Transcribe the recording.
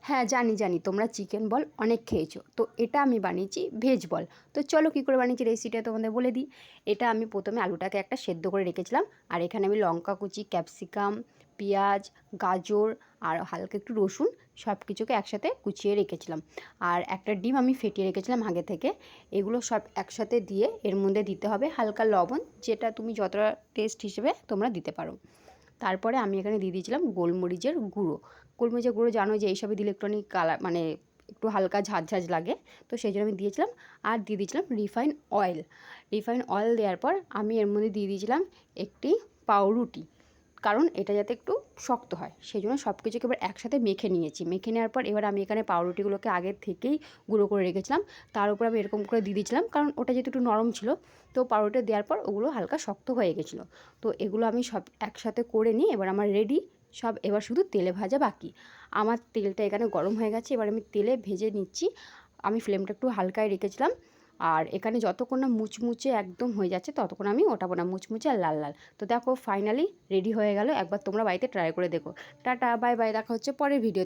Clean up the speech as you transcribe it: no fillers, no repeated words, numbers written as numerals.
হ্যাঁ, জানি, জানি তোমরা চিকেন বল অনেক খেয়েছো। তো এটা আমি বানিয়েছি ভেজ বল। তো চলো কী করে বানিয়েছি রেসিপিটা তোমাদের বলে দিই। এটা আমি প্রথমে আলুটাকে একটা সেদ্ধ করে রেখেছিলাম। আর এখানে আমি লঙ্কা কুচি, ক্যাপসিকাম, পেঁয়াজ, গাজর আর হালকা একটু রসুন সব কিছুকে একসাথে কুচিয়ে রেখেছিলাম। আর একটা ডিম আমি ফেটিয়ে রেখেছিলাম আগে থেকে। এগুলো সব একসাথে দিয়ে এর মধ্যে দিতে হবে হালকা লবণ, যেটা তুমি যতটা টেস্ট হিসেবে তোমরা দিতে পারো। তারপরে আমি এখানে দিয়ে দিয়েছিলাম গোলমরিচের গুঁড়ো। গোলমরিচের গুঁড়ো জানো যে এইসবে দিলে একটুখানি কালার মানে একটু হালকা ঝাঁঝ ঝাঁঝ লাগে, তো সেই জন্য আমি দিয়েছিলাম। আর দিয়ে দিয়েছিলাম রিফাইন অয়েল। রিফাইন অয়েল দেওয়ার পর আমি এর মধ্যে দিয়ে দিয়েছিলাম একটি পাউরুটি, কারণ এটা যাতে একটু শক্ত হয় সেই জন্য সব কিছুকে এবার একসাথে মেখে নিয়েছি। মেখে নেওয়ার পর এবার আমি এখানে পাউরুটিগুলোকে আগের থেকেই গুঁড়ো করে রেখেছিলাম, তার উপর আমি এরকম করে দিয়ে দিয়েছিলাম, কারণ ওটা যেহেতু একটু নরম ছিল। তো পাউরুটি দেওয়ার পর ওগুলো হালকা শক্ত হয়ে গেছিলো। তো এগুলো আমি সব একসাথে করে নিয়ে এবার আমার রেডি সব। এবার শুধু তেলে ভাজা বাকি। আমার তেলটা এখানে গরম হয়ে গেছে, এবার আমি তেলে ভেজে নিচ্ছি। আমি ফ্লেমটা একটু হালকায় রেখেছিলাম। আর এখানে যতক্ষণ না মুচমুচে একদম হয়ে যাচ্ছে ততক্ষণ আমি ওঠাবো না, মুচমুচে আর লাল লাল। তো দেখো ফাইনালি রেডি হয়ে গেল। একবার তোমরা বাড়িতে ট্রাই করে দেখো। টাটা, বাই বাই, দেখা হচ্ছে পরের ভিডিও।